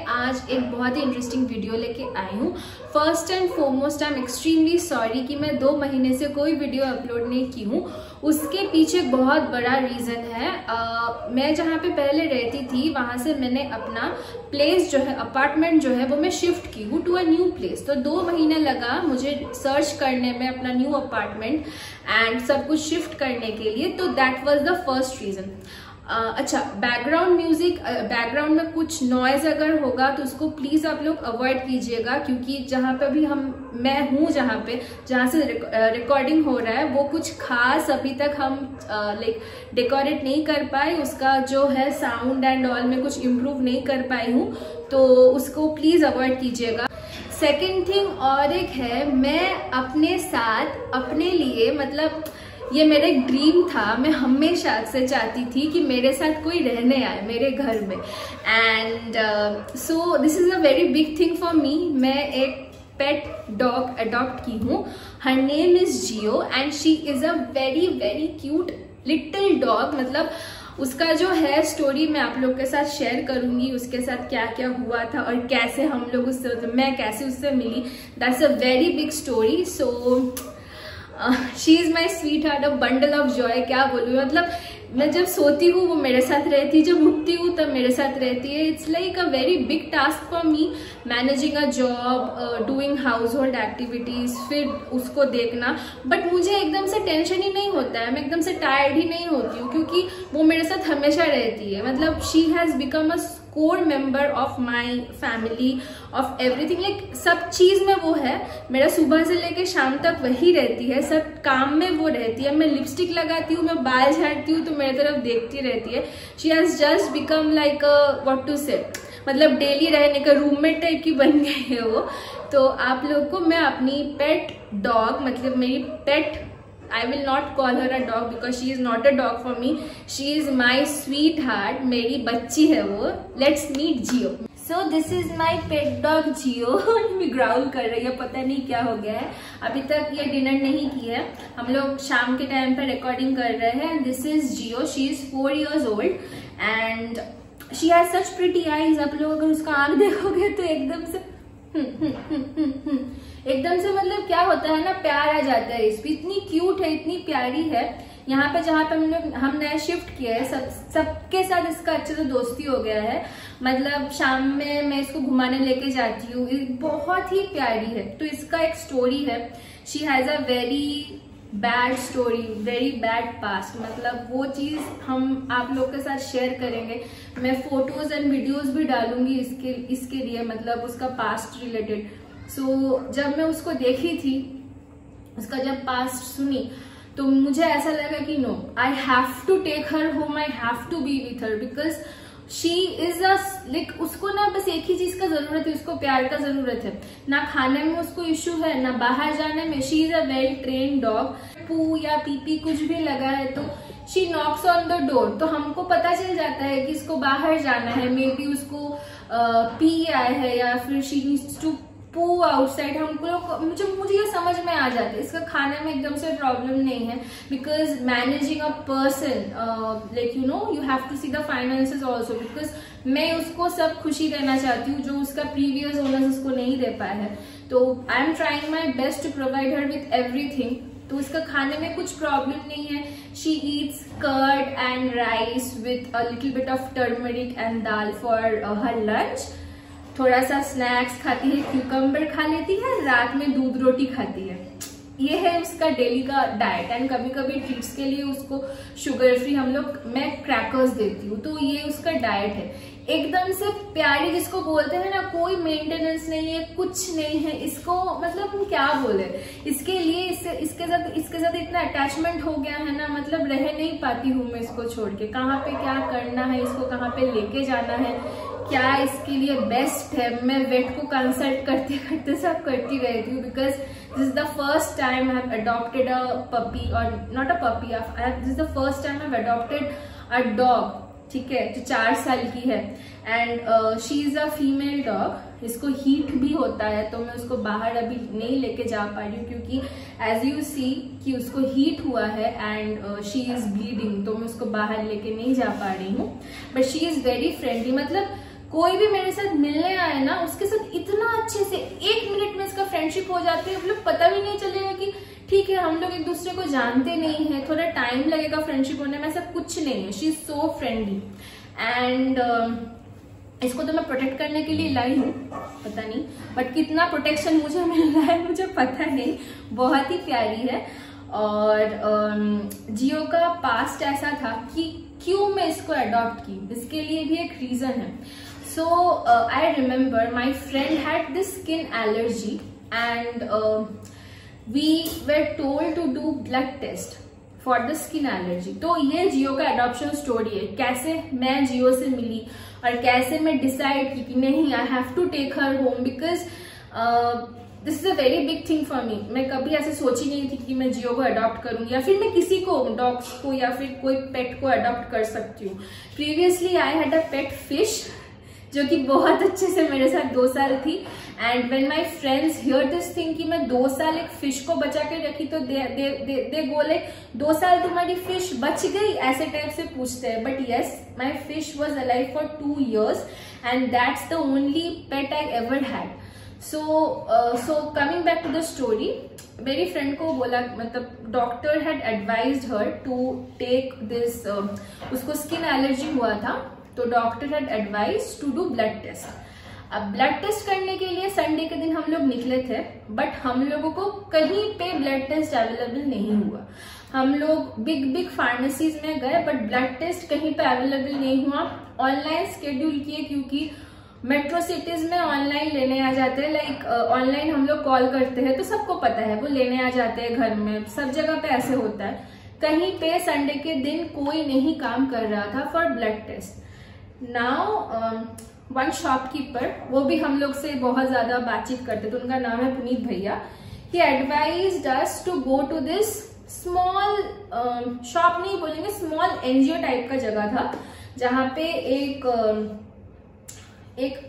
आज एक बहुत ही इंटरेस्टिंग वीडियो लेके आई हूँ। First and foremost I am extremely sorry कि मैं 2 महीने से कोई वीडियो अपलोड नहीं की हूँ। उसके पीछे बहुत बड़ा रीज़न है। मैं जहाँ पे पहले रहती थी वहाँ से मैंने अपना प्लेस जो है, अपार्टमेंट जो है वो मैं शिफ्ट की हूँ टू अ न्यू प्लेस। तो 2 महीने लगा मुझे सर्च करने में अपना न्यू अपार्टमेंट एंड सब कुछ शिफ्ट करने के लिए। तो that was the first reason. अच्छा, बैकग्राउंड म्यूजिक, बैकग्राउंड में कुछ नॉइज अगर होगा तो उसको प्लीज आप लोग अवॉइड कीजिएगा, क्योंकि जहाँ पे भी मैं हूँ, जहाँ से रिकॉर्डिंग हो रहा है वो कुछ खास अभी तक हम डेकोरेट नहीं कर पाए। उसका जो है साउंड एंड ऑल में कुछ इम्प्रूव नहीं कर पाई हूँ, तो उसको प्लीज अवॉइड कीजिएगा। सेकेंड थिंग और एक है, मैं अपने साथ अपने लिए, मतलब ये मेरा एक ड्रीम था, मैं हमेशा से चाहती थी कि मेरे साथ कोई रहने आए मेरे घर में। And so this is a very big thing for me. मैं एक पेट डॉग अडॉप्ट की हूँ। Her name is Jio and she is a very very cute little dog. मतलब उसका जो है स्टोरी मैं आप लोग के साथ शेयर करूंगी, उसके साथ क्या क्या हुआ था और कैसे हम लोग मैं कैसे उससे मिली। That's a very big story. So she is my sweetheart, a bundle of joy. क्या बोलूँ, मतलब मैं जब सोती हूँ वो मेरे साथ रहती है, जब उठती हूँ तब मेरे साथ रहती है। It's like a very big task for me, managing a job, doing house hold activities, फिर उसको देखना। बट मुझे एकदम से टेंशन ही नहीं होता है, मैं एकदम से टायर्ड ही नहीं होती हूँ, क्योंकि वो मेरे साथ हमेशा रहती है। मतलब she has become a core member of my family, of everything. Like सब चीज में वो है, मेरा सुबह से लेके शाम तक वही रहती है, सब काम में वो रहती है। मैं लिपस्टिक लगाती हूँ, मैं बाल झाड़ती हूँ तो मेरी तरफ देखती रहती है। She has just become like what to say, मतलब डेली रहने का रूममेट टाइप की बन गई है वो। तो आप लोग को मैं अपनी पेट डॉग, मतलब मेरी पेट, I will not call her a dog because she is not a dog for me. She is my sweetheart. मेरी बच्ची है वो। Let's meet Gio. So this is my pet dog Gio. भी growl कर रही है, पता नहीं क्या हो गया है। अभी तक ये डिनर नहीं की है, हम लोग शाम के टाइम पर रिकॉर्डिंग कर रहे हैं। This is Gio. She is 4 years old and she has such pretty eyes. आप लोग अगर उसका आँख देखोगे तो एकदम से मतलब क्या होता है ना, प्यार आ जाता है इसकी। इतनी क्यूट है, इतनी प्यारी है। यहाँ पे जहाँ पे हम नया शिफ्ट किया है, सबके साथ इसका अच्छे से दोस्ती हो गया है। मतलब शाम में मैं इसको घुमाने लेके जाती हूँ, बहुत ही प्यारी है। तो इसका एक स्टोरी है। She has a very bad story, very bad past. मतलब वो चीज हम आप लोग के साथ शेयर करेंगे। मैं फोटोज एंड वीडियोज भी डालूंगी इसके लिए, मतलब उसका पास्ट रिलेटेड। सो जब मैं उसको देखी थी, उसका जब पास्ट सुनी, तो मुझे ऐसा लगा कि no, I have to take her home, I have to be with her, because she is like, उसको ना बस एक ही चीज का जरूरत है, उसको प्यार का जरूरत है। ना खाने में उसको इश्यू है, ना बाहर जाने में। She is a well train dog. Poo या पीपी कुछ भी लगा है तो she knocks on the door, तो हमको पता चल जाता है कि इसको बाहर जाना है। मे बी उसको पी आया है या फिर शी नीड्स टू पू आउटसाइड। मुझे ये समझ में आ जाता है। इसका खाने में एकदम से प्रॉब्लम नहीं है, because managing a person, like you know, you have to see the finances also, because मैं उसको सब खुशी देना चाहती हूँ जो उसका प्रीवियस ओनर्स उसको नहीं दे पाया है। तो I am trying my best to provide her with everything. तो इसका खाने में कुछ प्रॉब्लम नहीं है। She eats curd and rice with a little bit of turmeric and dal for her lunch. थोड़ा सा स्नैक्स खाती है, क्यूकम्बर खा लेती है, रात में दूध रोटी खाती है। ये है उसका डेली का डाइट। एंड कभी कभी ट्रीट्स के लिए उसको शुगर फ्री मैं क्रैकर्स देती हूँ। तो ये उसका डाइट है। एकदम से प्यारी, जिसको बोलते हैं ना, कोई मेंटेनेंस नहीं है, कुछ नहीं है इसको। मतलब हम क्या बोले इसके लिए, इसके साथ इतना अटैचमेंट हो गया है ना, मतलब रह नहीं पाती हूँ मैं इसको छोड़ के। कहाँ पे क्या करना है, इसको कहाँ पे लेके जाना है, क्या इसके लिए बेस्ट है, मैं वेट को कंसल्ट करते करते सब करती रहती हूँ। Because this is the first time I have adopted a puppy, और not a puppy, this is the first time I have adopted a dog, ठीक है, जो 4 साल की है। And she is a female dog. इसको हीट भी होता है, तो मैं उसको बाहर अभी नहीं लेके जा पा रही हूँ, क्योंकि एज यू सी कि उसको हीट हुआ है एंड शी इज ब्लीडिंग, तो मैं उसको बाहर लेके नहीं जा पा रही हूँ। But she is very friendly. मतलब कोई भी मेरे साथ मिलने आए ना, उसके साथ इतना अच्छे से 1 मिनट में इसका फ्रेंडशिप हो जाती है, मतलब पता भी नहीं चलेगा कि ठीक है हम लोग एक दूसरे को जानते नहीं है, थोड़ा टाइम लगेगा फ्रेंडशिप होने में, ऐसा कुछ नहीं है। She is so friendly and इसको तो मैं प्रोटेक्ट करने के लिए लाई हूँ, पता नहीं बट कितना प्रोटेक्शन मुझे मिल रहा है मुझे पता नहीं, बहुत ही प्यारी है। और जियो का पास्ट ऐसा था कि क्यों मैं इसको अडॉप्ट की, इसके लिए भी एक रीजन है। So I remember my friend had this skin allergy and we were told to do blood test for the skin allergy. तो ये जियो का अडॉप्शन स्टोरी है, कैसे मैं जियो से मिली और कैसे मैं डिसाइड की कि नहीं I have to take her home because this is a very big thing for me. मैं कभी ऐसे सोची नहीं थी कि मैं जियो को अडॉप्ट करूंगी या फिर मैं किसी को, डॉग्स को या फिर कोई पेट को अडॉप्ट कर सकती हूँ। Previously I had a pet fish जो कि बहुत अच्छे से मेरे साथ 2 साल थी and when my friends here this thing कि मैं 2 साल एक फिश को बचा के रखी तो दे गो लाइक 2 साल तुम्हारी फिश बच गई, ऐसे टाइप से पूछते हैं। But yes, my fish was alive for 2 years and that's the only pet I ever had. So coming back to the story, मेरी फ्रेंड को बोला, मतलब doctor had advised her to take this, उसको skin allergy हुआ था तो doctor had advise to do blood test. अब blood test करने के लिए संडे के दिन हम लोग निकले थे बट हम लोगों को कहीं पे ब्लड टेस्ट अवेलेबल नहीं हुआ। हम लोग बिग फार्मेसीज में गए बट ब्लड टेस्ट कहीं पे अवेलेबल नहीं हुआ। ऑनलाइन स्केड्यूल किए क्योंकि मेट्रो सिटीज में ऑनलाइन लेने आ जाते हैं, लाइक ऑनलाइन हम लोग कॉल करते हैं तो सबको पता है वो लेने आ जाते हैं घर में, सब जगह पे ऐसे होता है। कहीं पे संडे के दिन कोई नहीं काम कर रहा था for blood test. Now one shopkeeper, वो भी हम लोग से बहुत ज्यादा बातचीत करते थे, उनका नाम है पुनीत भैया। He advised us to go to this small shop, नहीं बोलेंगे, स्मॉल एनजीओ टाइप का जगह था जहाँ पे एक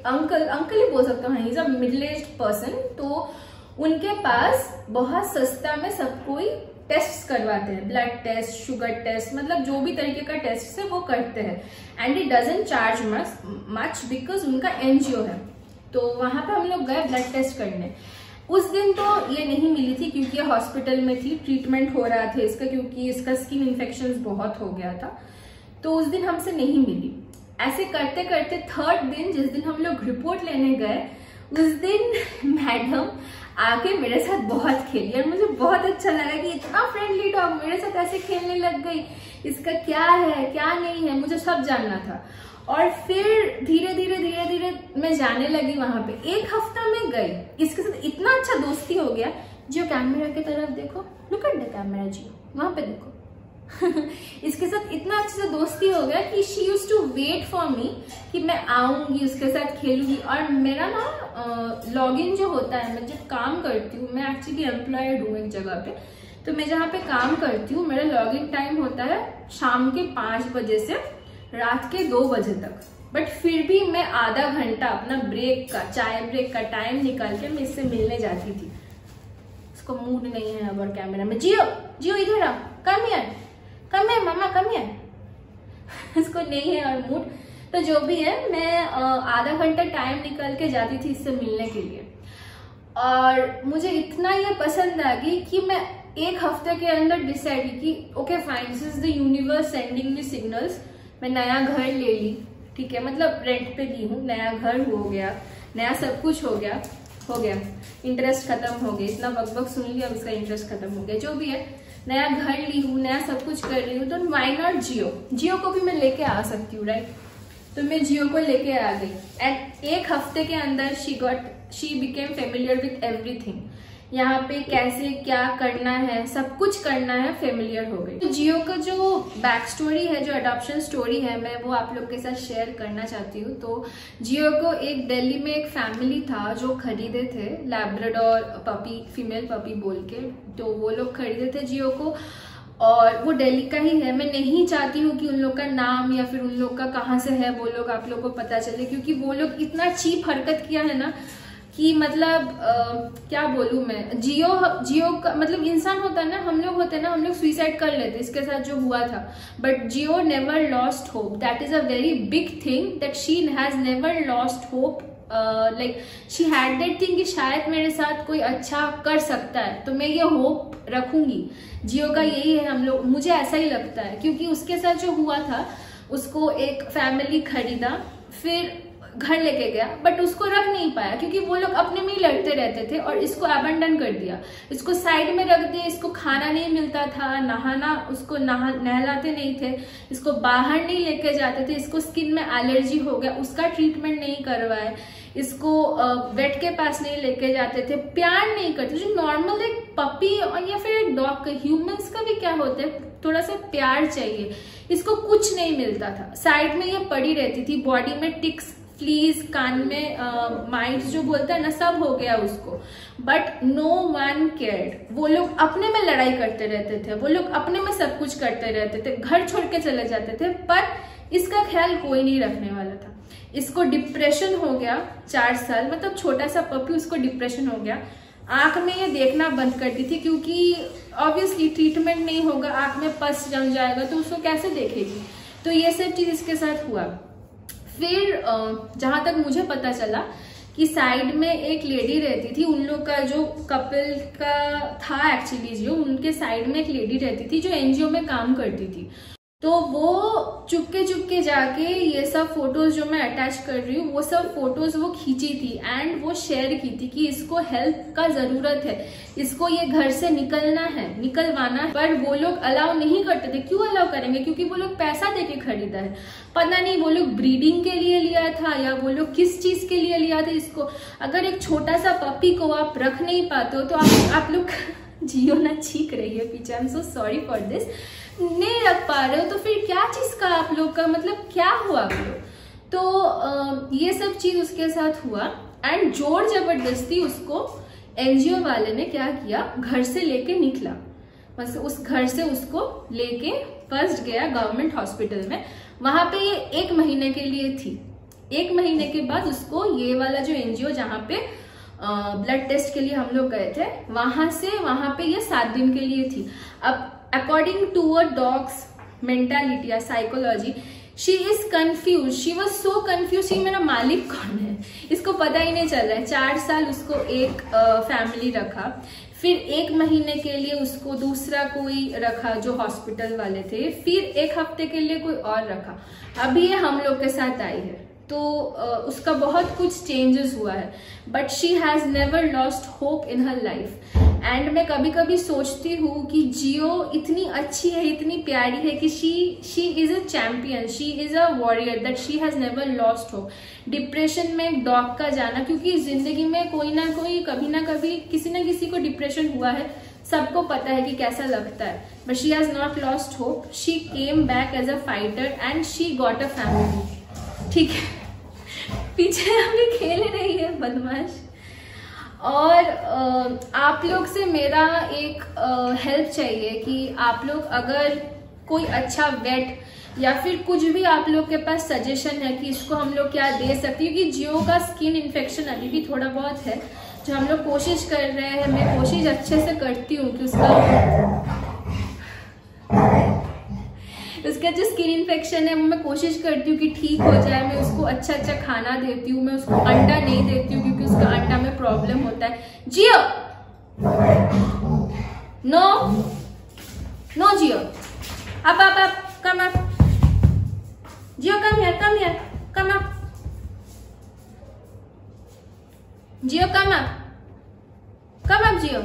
अंकल ही बोल सकता हूँ, is a middle aged person. तो उनके पास बहुत सस्ता में सब कोई टेस्ट करवाते हैं, ब्लड टेस्ट, शुगर टेस्ट, मतलब जो भी तरीके का टेस्ट है वो करते हैं and it doesn't charge much because उनका एनजीओ है। तो वहां पे हम लोग गए ब्लड टेस्ट करने। उस दिन तो ये नहीं मिली थी क्योंकि हॉस्पिटल में थी, ट्रीटमेंट हो रहा था इसका क्योंकि इसका स्किन इन्फेक्शन बहुत हो गया था, तो उस दिन हमसे नहीं मिली। ऐसे करते करते 3rd दिन, जिस दिन हम लोग रिपोर्ट लेने गए, उस दिन मैडम आके मेरे साथ बहुत खेली और मुझे बहुत अच्छा लगा कि इतना फ्रेंडली डॉग मेरे साथ ऐसे खेलने लग गई, इसका क्या है क्या नहीं है मुझे सब जानना था। और फिर धीरे धीरे मैं जाने लगी वहां पे। 1 हफ्ता में गई, इसके साथ इतना अच्छा दोस्ती हो गया। जियो कैमरा की तरफ देखो, लुक एट द कैमरा, जियो वहां पे देखो। इसके साथ इतना अच्छे से दोस्ती हो गया कि she used to wait for me कि मैं आऊंगी उसके साथ खेलूंगी। और मेरा ना लॉगिन जो होता है, मैं जब काम करती हूँ, मैं एक्चुअली एम्प्लॉयड हूँ एक जगह पे, तो मैं जहाँ पे काम करती हूँ मेरा लॉगिन टाइम होता है शाम के 5 बजे से रात के 2 बजे तक। बट फिर भी मैं आधा घंटा अपना ब्रेक का, चाय ब्रेक का टाइम निकाल के मैं इससे मिलने जाती थी। इसको मूड नहीं है अब और कैमरा में। जियो इधर आ, कम है मामा, कम है। इसको नहीं है और मूड, तो जो भी है, मैं आधा घंटा टाइम निकाल के जाती थी इससे मिलने के लिए। और मुझे इतना ये पसंद आ गई कि मैं 1 हफ्ते के अंदर डिसाइड की okay fine, this is the universe sending me signals. मैं नया घर ले ली, ठीक है, मतलब रेंट पे ली हूँ, नया घर हो गया, नया सब कुछ हो गया, इंटरेस्ट खत्म हो गया, इतना बकबक सुन लिया, अब इसका इंटरेस्ट खत्म हो गया, जो भी है, नया घर ली हूँ, नया सब कुछ कर रही हूँ, तो व्हाई नॉट जियो को भी मैं लेके आ सकती हूँ, राइट। तो मैं जियो को लेके आ गई एंड 1 हफ्ते के अंदर she became familiar with everything. यहाँ पे कैसे क्या करना है, सब कुछ करना है, फेमिलियर हो गई। तो जियो का जो बैक स्टोरी है, जो अडॉप्शन स्टोरी है, मैं वो आप लोग के साथ शेयर करना चाहती हूँ। तो जियो को एक दिल्ली में एक फैमिली था जो खरीदे थे, लैब्राडोर पपी, फीमेल पपी बोल के, तो वो लोग खरीदे थे जियो को और वो दिल्ली का ही है। मैं नहीं चाहती हूँ कि उन लोग का नाम या फिर उन लोग का कहाँ से है वो लोग आप लोग को पता चले, क्योंकि वो लोग इतना चीप हरकत किया है ना कि मतलब क्या बोलूं मैं, जियो का मतलब इंसान होता है ना, हम लोग होते हैं ना, हम लोग सुइसाइड कर लेते, इसके साथ जो हुआ था, but Jio never lost hope. That is a very big thing that she has never lost hope. Like she had that thing कि शायद मेरे साथ कोई अच्छा कर सकता है, तो मैं ये होप रखूंगी। जियो का यही है, हम लोग, मुझे ऐसा ही लगता है, क्योंकि उसके साथ जो हुआ था, उसको एक फैमिली खरीदा, फिर घर लेके गया, बट उसको रख नहीं पाया क्योंकि वो लोग अपने में ही लड़ते रहते थे और इसको अबंडन कर दिया, इसको साइड में रख दिया। इसको खाना नहीं मिलता था, नहाना, उसको नहलाते नहीं थे, इसको बाहर नहीं लेके जाते थे, इसको स्किन में एलर्जी हो गया, उसका ट्रीटमेंट नहीं करवाए, इसको वेट के पास नहीं लेके जाते थे, प्यार नहीं करते। जो नॉर्मल एक पपी और या फिर एक डॉग का, ह्यूमंस का भी क्या होता है, थोड़ा सा प्यार चाहिए, इसको कुछ नहीं मिलता था। साइड में ये पड़ी रहती थी, बॉडी में टिक्स, फ्लीज, कान में माइट्स जो बोलता है ना, सब हो गया उसको, बट नो वन केयर्ड। वो लोग अपने में लड़ाई करते रहते थे, वो लोग अपने में सब कुछ करते रहते थे, घर छोड़ के चले जाते थे, पर इसका ख्याल कोई नहीं रखने वाला था। इसको डिप्रेशन हो गया 4 साल, मतलब छोटा सा पपी, उसको डिप्रेशन हो गया। आंख में ये देखना बंद कर दी थी क्योंकि ऑब्वियसली ट्रीटमेंट नहीं होगा, आंख में पस जम जाएगा, तो उसको कैसे देखेगी। तो ये सब चीज इसके साथ हुआ। फिर जहां तक मुझे पता चला कि साइड में एक लेडी रहती थी, उन लोग का जो कपल का था एक्चुअली, जो उनके साइड में एक लेडी रहती थी जो एनजीओ में काम करती थी। तो वो चुपके जाके ये सब फोटोज जो मैं अटैच कर रही हूँ, वो सब फोटोज वो खींची थी एंड वो शेयर की थी कि इसको हेल्प का जरूरत है, इसको ये घर से निकलना है, निकलवाना है। पर वो लोग अलाउ नहीं करते थे। क्यों अलाउ करेंगे? क्योंकि वो लोग पैसा देके खरीदा है। पता नहीं वो लोग ब्रीडिंग के लिए लिया था या वो लोग किस चीज के लिए लिया था इसको। अगर एक छोटा सा पपी को आप रख नहीं पाते हो तो आप लोग जियो ना छींक रही है पीछे, I am so sorry for this, नहीं रख पा रहे हो तो फिर क्या चीज का आप लोग का मतलब क्या हुआ आप लोग। तो ये सब चीज उसके साथ हुआ एंड जोर जबरदस्ती उसको एनजीओ वाले ने क्या किया, घर से लेके निकला। बस उस घर से उसको लेके फर्स्ट गया गवर्नमेंट हॉस्पिटल में, वहां पे ये 1 महीने के लिए थी। 1 महीने के बाद उसको ये वाला जो एनजीओ जहाँ पे ब्लड टेस्ट के लिए हम लोग गए थे, वहां पे ये 7 दिन के लिए थी। अब according to a dog's mentality या psychology, she is confuse, she was so confuse कि मेरा मालिक कौन है, इसको पता ही नहीं चल रहा है। 4 साल उसको एक फैमिली रखा, फिर 1 महीने के लिए उसको दूसरा कोई रखा जो हॉस्पिटल वाले थे, फिर 1 हफ्ते के लिए कोई और रखा, अभी ये हम लोग के साथ आई है। तो उसका बहुत कुछ चेंजेस हुआ है, but she has never lost hope in her life. And मैं कभी कभी सोचती हूँ कि जियो इतनी अच्छी है, इतनी प्यारी है कि she is a champion, she is a warrior, that she has never lost hope. Depression में एक डॉग का जाना, क्योंकि जिंदगी में कोई ना कोई कभी ना कभी किसी ना किसी को डिप्रेशन हुआ है, सबको पता है कि कैसा लगता है, but she has not lost hope. She came back as a fighter and she got a family. ठीक है, पीछे अभी खेल रही है बदमाश। और आप लोग से मेरा एक हेल्प चाहिए कि आप लोग अगर कोई अच्छा वेट या फिर कुछ भी आप लोग के पास सजेशन है कि इसको हम लोग क्या दे सकते हैं, क्योंकि जियो का स्किन इन्फेक्शन अभी भी थोड़ा बहुत है, जो हम लोग कोशिश कर रहे हैं, मैं कोशिश अच्छे से करती हूँ कि उसका जो स्किन इन्फेक्शन है वो मैं कोशिश करती हूँ कि ठीक हो जाए। मैं उसको अच्छा खाना देती हूँ, मैं उसको अंडा नहीं देती हूँ क्योंकि उसका अंडा में प्रॉब्लम होता है। जियो नो जियो, अब come up, Jio come here come up, Jio come up Jio.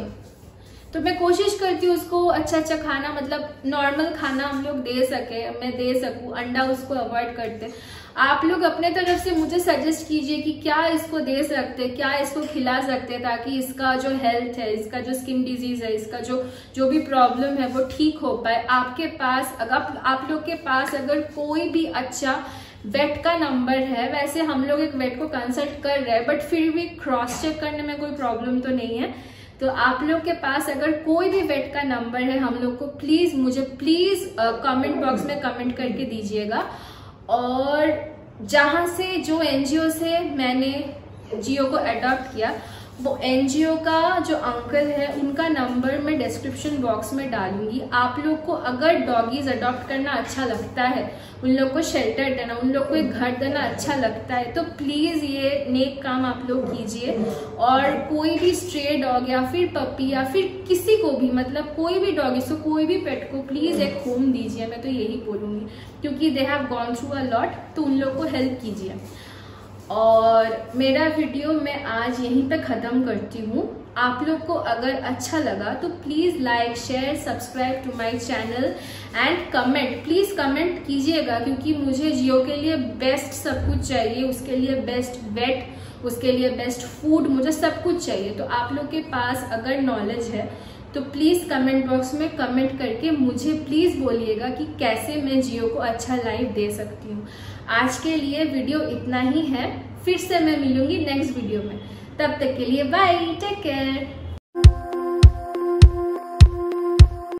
तो मैं कोशिश करती हूँ उसको अच्छा खाना, मतलब नॉर्मल खाना हम लोग दे सके, मैं दे सकूँ, अंडा उसको अवॉइड करते। आप लोग अपने तरफ से मुझे सजेस्ट कीजिए कि क्या इसको दे सकते, क्या इसको खिला सकते ताकि इसका जो हेल्थ है, इसका जो स्किन डिजीज है, इसका जो भी प्रॉब्लम है वो ठीक हो पाए। आपके पास अगर आप लोग के पास अगर कोई भी अच्छा वेट का नंबर है, वैसे हम लोग एक वेट को कंसल्ट कर रहे हैं, बट फिर भी क्रॉस चेक करने में कोई प्रॉब्लम तो नहीं है। तो आप लोग के पास अगर कोई भी वेट का नंबर है, हम लोग को मुझे प्लीज कमेंट बॉक्स में कमेंट करके दीजिएगा। और जहां से, जो एनजीओ से मैंने जियो को अडॉप्ट किया, वो एनजीओ का जो अंकल है उनका नंबर मैं डिस्क्रिप्शन बॉक्स में डालूंगी। आप लोग को अगर डॉगीज अडॉप्ट करना अच्छा लगता है, उन लोग को शेल्टर देना, उन लोग को एक घर देना अच्छा लगता है, तो प्लीज ये नेक काम आप लोग कीजिए। और कोई भी स्ट्रे डॉग या फिर पपी या फिर किसी को भी, मतलब कोई भी डॉग, इसको कोई भी पेट को प्लीज एक होम दीजिए, मैं तो यही बोलूंगी, क्योंकि they have gone through a lot, तो उन लोग को हेल्प कीजिए। और मेरा वीडियो मैं आज यहीं पे ख़त्म करती हूँ। आप लोग को अगर अच्छा लगा तो please like, share, subscribe to my channel and comment, please comment कीजिएगा, क्योंकि मुझे जियो के लिए बेस्ट सब कुछ चाहिए, उसके लिए बेस्ट वेट, उसके लिए बेस्ट फूड, मुझे सब कुछ चाहिए। तो आप लोग के पास अगर नॉलेज है तो प्लीज़ कमेंट बॉक्स में कमेंट करके मुझे प्लीज़ बोलिएगा कि कैसे मैं जियो को अच्छा लाइफ दे सकती हूँ। आज के लिए वीडियो इतना ही है, फिर से मैं मिलूंगी नेक्स्ट वीडियो में। तब तक के लिए बाय, टेक केयर।